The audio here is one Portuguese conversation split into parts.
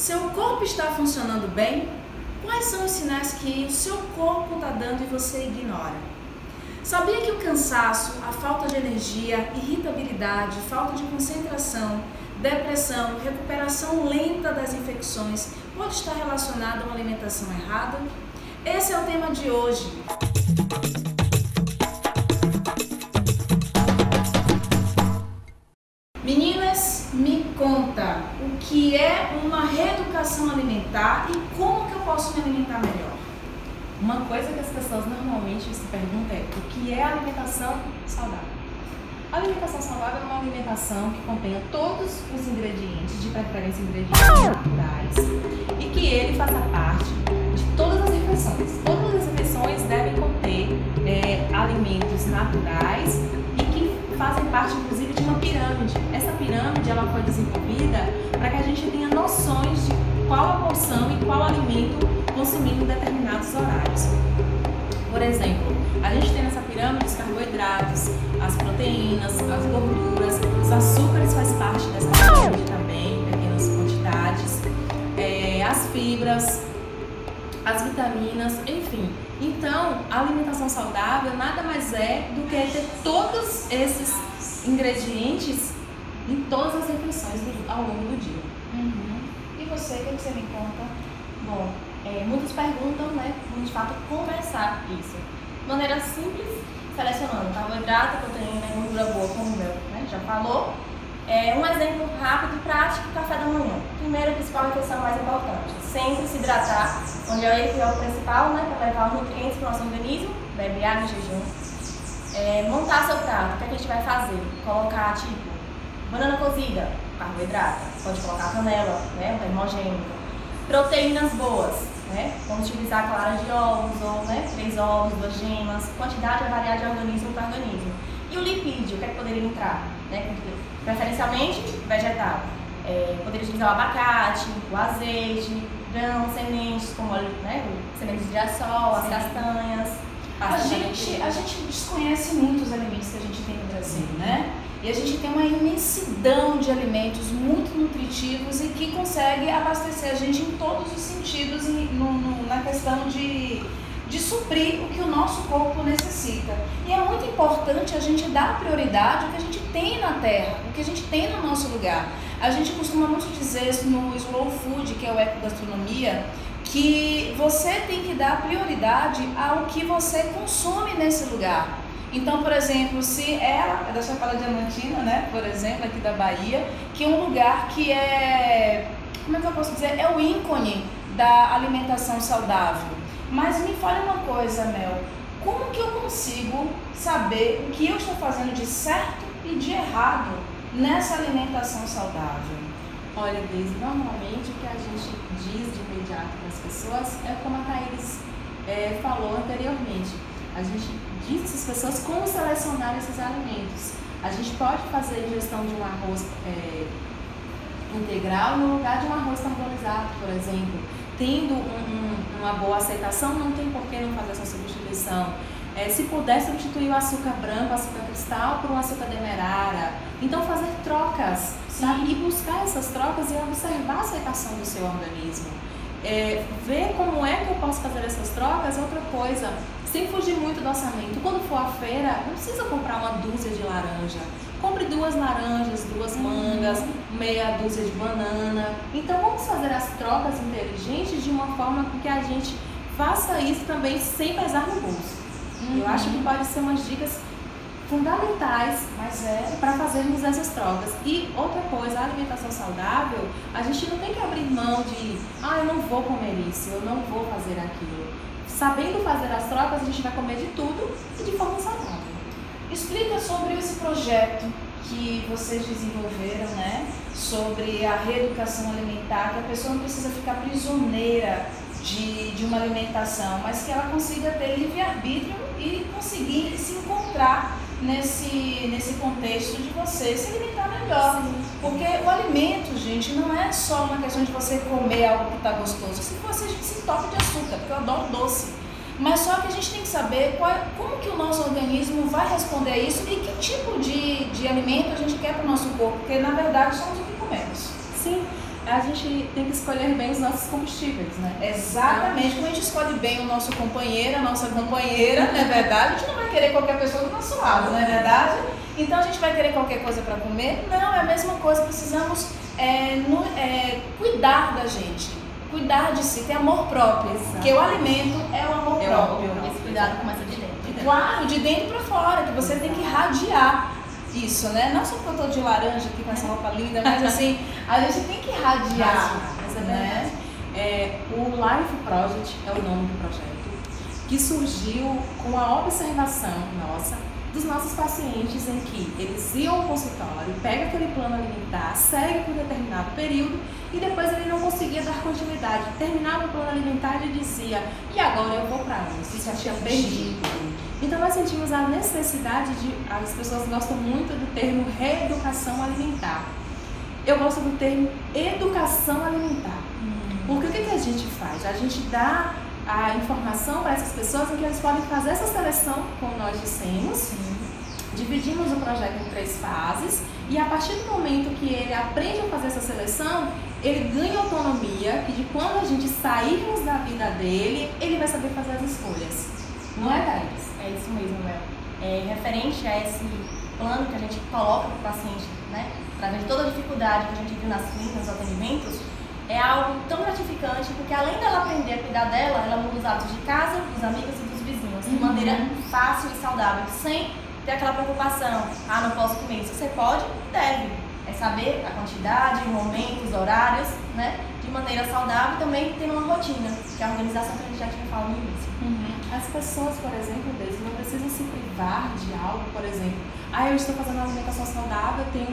Seu corpo está funcionando bem? Quais são os sinais que o seu corpo está dando e você ignora? Sabia que o cansaço, a falta de energia, irritabilidade, falta de concentração, depressão, recuperação lenta das infecções pode estar relacionado a uma alimentação errada? Esse é o tema de hoje. Meninas, me conta o que é uma reeducação alimentar e como que eu posso me alimentar melhor? Uma coisa que as pessoas normalmente se perguntam é o que é alimentação saudável? A alimentação saudável é uma alimentação que contenha todos os ingredientes, de preferência ingredientes naturais, e que ele faça parte de todas as refeições. Todas as refeições devem conter alimentos naturais e que fazem parte, inclusive, de uma pirâmide. Essa pirâmide ela foi desenvolvida para que a gente tenha noções de qual a porção e qual alimento consumir em determinados horários. Por exemplo, a gente tem nessa pirâmide os carboidratos, as proteínas, as gorduras, os açúcares fazem parte dessa pirâmide também, em pequenas quantidades, as fibras, as vitaminas, enfim. Então, a alimentação saudável nada mais é do que ter todos esses ingredientes em todas as refeições ao longo do dia. E você, o que você me conta? Bom, muitos perguntam, né, como de fato começar isso. De maneira simples, selecionando carboidrato, proteína e gordura boa, como o meu, né, já falou. Um exemplo rápido e prático, café da manhã. Primeira e principal refeição mais importante. Sempre se hidratar, onde é o principal, né, para levar os nutrientes para o nosso organismo, bebe água em jejum. Montar seu prato, o que a gente vai fazer? Colocar, tipo, banana cozida, carboidrato. Pode colocar canela, né, um termogênico. Proteínas boas, né? Vamos utilizar clara de ovos ou 3 ovos, 2 gemas. Quantidade vai variar de organismo para organismo. E o lipídio, o que é que poderia entrar? Né? Preferencialmente vegetal. Poderia utilizar o abacate, o azeite, grãos, sementes, como sementes de girassol, as castanhas. A gente desconhece muitos alimentos que a gente tem no Brasil, né? E a gente tem uma imensidão de alimentos muito nutritivos e que consegue abastecer a gente em todos os sentidos na questão de suprir o que o nosso corpo necessita. E é muito importante a gente dar prioridade ao que a gente tem na terra, o que a gente tem no nosso lugar. A gente costuma muito dizer no Slow Food, que é o ecogastronomia, que você tem que dar prioridade ao que você consome nesse lugar. Então, por exemplo, se ela é da Chapada Diamantina, né, por exemplo, aqui da Bahia, que é um lugar que como é que eu posso dizer, é o ícone da alimentação saudável. Mas me fale uma coisa, Mel, como que eu consigo saber o que eu estou fazendo de certo e de errado nessa alimentação saudável? Olha, Deise, normalmente o que a gente diz de imediato para as pessoas é como a Thaís falou anteriormente. A gente diz às pessoas como selecionar esses alimentos. A gente pode fazer a ingestão de um arroz integral no lugar de um arroz carbonizado, por exemplo. Tendo uma boa aceitação, não tem por que não fazer essa substituição. Se puder substituir o açúcar branco, o açúcar cristal, por um açúcar demerara. Então fazer trocas, sabe? E buscar essas trocas e observar a aceitação do seu organismo. Ver como é que eu posso fazer essas trocas é outra coisa, sem fugir muito do orçamento. Quando for à feira, não precisa comprar uma dúzia de laranja. Compre 2 laranjas, 2 mangas, meia dúzia de banana. Então vamos fazer as trocas inteligentes de uma forma que a gente faça isso também sem pesar no bolso. Eu acho que pode ser umas dicas fundamentais para fazermos essas trocas. E outra coisa, a alimentação saudável, a gente não tem que abrir mão de eu não vou comer isso, eu não vou fazer aquilo. Sabendo fazer as trocas, a gente vai comer de tudo e de forma saudável. Explica sobre esse projeto que vocês desenvolveram, né? Sobre a reeducação alimentar, que a pessoa não precisa ficar prisioneira de uma alimentação, mas que ela consiga ter livre-arbítrio e conseguir se encontrar nesse contexto de você se alimentar melhor. Sim. Porque o alimento, gente, não é só uma questão de você comer algo que está gostoso. Se fosse, a gente se entope de açúcar, porque eu adoro doce. Mas só que a gente tem que saber como que o nosso organismo vai responder a isso e que tipo de alimento a gente quer para o nosso corpo, porque na verdade somos o que comemos. Sim, a gente tem que escolher bem os nossos combustíveis, né? Exatamente, como a gente escolhe bem o nosso companheiro, a nossa companheira, não é verdade? A gente não vai querer qualquer pessoa do nosso lado, não é verdade? Então a gente vai querer qualquer coisa para comer? Não, é a mesma coisa, precisamos cuidar da gente, cuidar de si, ter amor próprio, porque o alimento é o amor próprio. Esse cuidado começa de dentro. Claro, de dentro para fora, que você tem que irradiar isso, né? Não só porque eu tô de laranja aqui com essa roupa linda, mas assim, a gente tem que irradiar, né? O Life Project é o nome do projeto, que surgiu com a observação nossa dos nossos pacientes, em que eles iam ao consultório, pega aquele plano alimentar, segue por determinado período e depois ele não conseguia dar continuidade. Terminava o plano alimentar e dizia, e agora eu vou para onde? Se tinha perdido. Então nós sentimos a necessidade de, as pessoas gostam muito do termo reeducação alimentar. Eu gosto do termo educação alimentar. Porque o que a gente faz? A gente dá a informação para essas pessoas em que eles podem fazer essa seleção, como nós dissemos. Dividimos o projeto em 3 fases e a partir do momento que ele aprende a fazer essa seleção, ele ganha autonomia e de quando a gente sairmos da vida dele, ele vai saber fazer as escolhas. Não é, Thaís? É isso mesmo, Mel. Referente a esse plano que a gente coloca para o paciente, né, através de toda a dificuldade que a gente viu nas clínicas, nos atendimentos, é algo tão gratificante, porque além dela aprender a cuidar dela, ela muda os hábitos de casa, dos amigos e dos vizinhos, de maneira fácil e saudável, sem ter aquela preocupação, não posso comer isso. Você pode, deve. É saber a quantidade, momentos, horários, né, de maneira saudável e também ter uma rotina, que é a organização que a gente já tinha falado no início. As pessoas, por exemplo, não precisam se privar de algo, por exemplo, eu estou fazendo uma alimentação saudável, tenho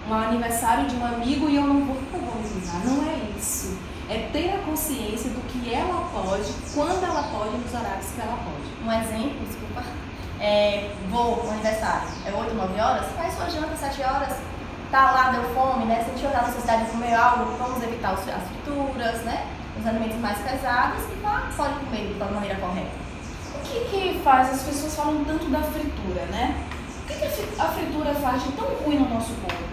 um aniversário de um amigo e eu não vou me privar. Não é isso. É ter a consciência do que ela pode, quando ela pode, nos horários que ela pode. Um exemplo, desculpa, vou no aniversário, 8, 9 horas, faz sua janta 7 horas, tá lá, deu fome, né? Sentiu a necessidade de comer algo, vamos evitar as frituras, né? Os alimentos mais pesados e pode comer da maneira correta. O que faz, as pessoas falam tanto da fritura, né? O que a fritura faz de tão ruim no nosso corpo?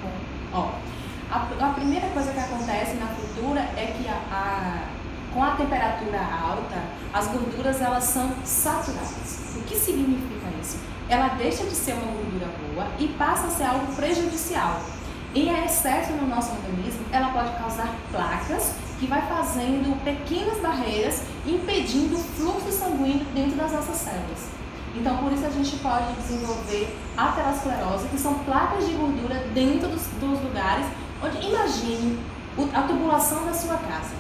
A primeira coisa que acontece na fritura é que com a temperatura alta, as gorduras elas são saturadas. O que significa isso? Ela deixa de ser uma gordura boa e passa a ser algo prejudicial. Em excesso no nosso organismo, ela pode causar placas que vai fazendo pequenas barreiras, impedindo o fluxo sanguíneo dentro das nossas células. Então, por isso a gente pode desenvolver aterosclerose, que são placas de gordura dentro dos lugares onde, imagine a tubulação da sua casa.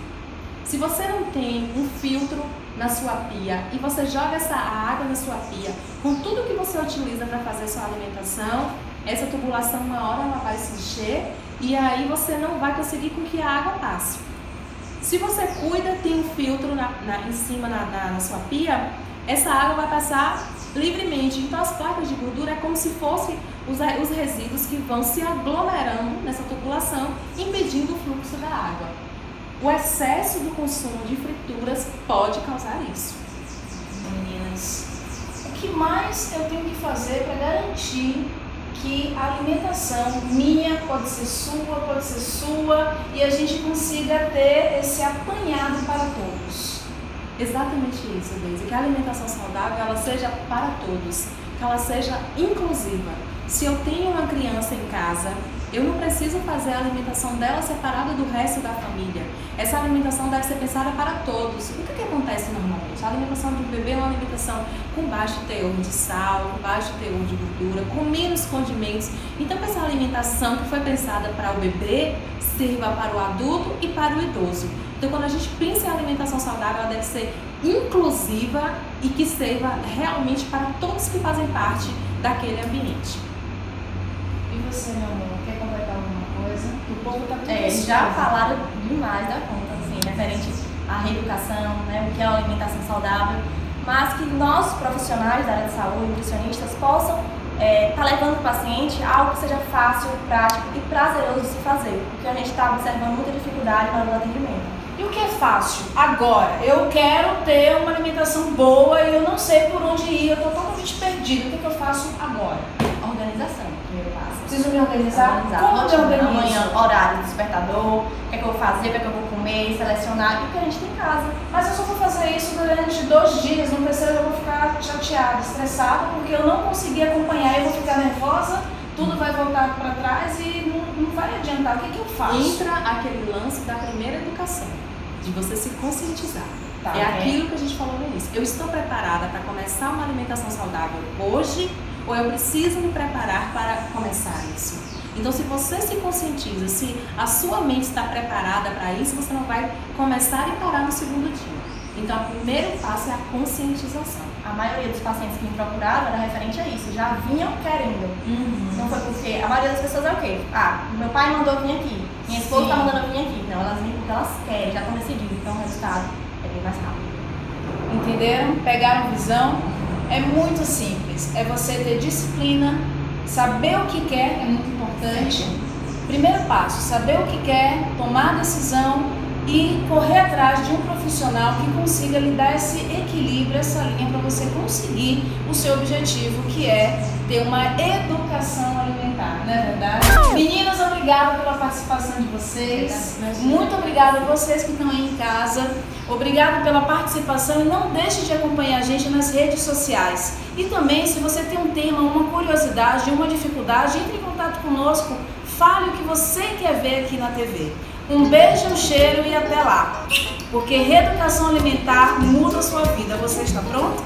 Se você não tem um filtro na sua pia e você joga essa água na sua pia, com tudo que você utiliza para fazer sua alimentação, essa tubulação uma hora ela vai se encher e aí você não vai conseguir com que a água passe. Se você cuida, tem um filtro em cima na sua pia, essa água vai passar livremente. Então as placas de gordura é como se fossem os resíduos que vão se aglomerando nessa tubulação, impedindo o fluxo da água. O excesso do consumo de frituras pode causar isso. Meninas, o que mais eu tenho que fazer para garantir que a alimentação minha pode ser sua e a gente consiga ter esse apanhado para todos? Exatamente isso, Deise, que a alimentação saudável ela seja para todos, que ela seja inclusiva. Se eu tenho uma criança em casa, eu não preciso fazer a alimentação dela separada do resto da família. Essa alimentação deve ser pensada para todos. O que acontece normalmente? A alimentação de um bebê é uma alimentação com baixo teor de sal, com baixo teor de gordura, com menos condimentos. Então, essa alimentação que foi pensada para o bebê sirva para o adulto e para o idoso. Então, quando a gente pensa em alimentação saudável, ela deve ser inclusiva e que sirva realmente para todos que fazem parte daquele ambiente. E você, meu amor, quer completar alguma coisa? O povo está muito já falaram demais da conta, assim, referente à reeducação, né, o que é uma alimentação saudável, mas que nós, profissionais da área de saúde, nutricionistas, possam estar levando para o paciente algo que seja fácil, prático e prazeroso de se fazer, porque a gente está observando muita dificuldade na hora do atendimento. E o que é fácil? Agora, eu quero ter uma alimentação boa e eu não sei por onde ir, eu estou totalmente perdida. O que eu faço agora? Organização. organização, primeiro passo. Preciso me organizar? Como eu me organizo? Amanhã, horário, despertador, o que é que eu vou fazer, o que é que eu vou comer, selecionar o que a gente tem em casa. Mas eu só vou fazer isso durante 2 dias, no terceiro eu vou ficar chateada, estressada, porque eu não consegui acompanhar, eu vou ficar nervosa, tudo vai voltar para trás e não vai adiantar. O que eu faço? Entra aquele lance da primeira educação, de você se conscientizar. Tá, aquilo que a gente falou no início. Eu estou preparada para começar uma alimentação saudável hoje ou eu preciso me preparar para começar isso? Então, se você se conscientiza, se a sua mente está preparada para isso, você não vai começar e parar no segundo dia. Então, o primeiro passo é a conscientização. A maioria dos pacientes que me procuraram era referente a isso, já vinham querendo. Não foi porque a maioria das pessoas é o quê? Ah, meu pai mandou vir aqui, minha esposa está mandando eu vir aqui. Não, elas vêm porque elas querem, já estão decididas, então o resultado é bem mais rápido. Entenderam? Pegaram visão? É muito simples. É você ter disciplina, saber o que quer, é muito importante. Primeiro passo, saber o que quer, tomar a decisão e correr atrás de um profissional que consiga lhe dar esse equilíbrio, essa linha para você conseguir o seu objetivo, que é ter uma educação alimentar, não é verdade? Meninas, obrigada pela participação de vocês. Muito obrigada a vocês que estão aí em casa. Obrigada pela participação e não deixe de acompanhar a gente nas redes sociais. E também, se você tem um tema, uma curiosidade, uma dificuldade, entre em contato conosco, fale o que você quer ver aqui na TV. Um beijo, um cheiro e até lá. Porque reeducação alimentar muda a sua vida. Você está pronto?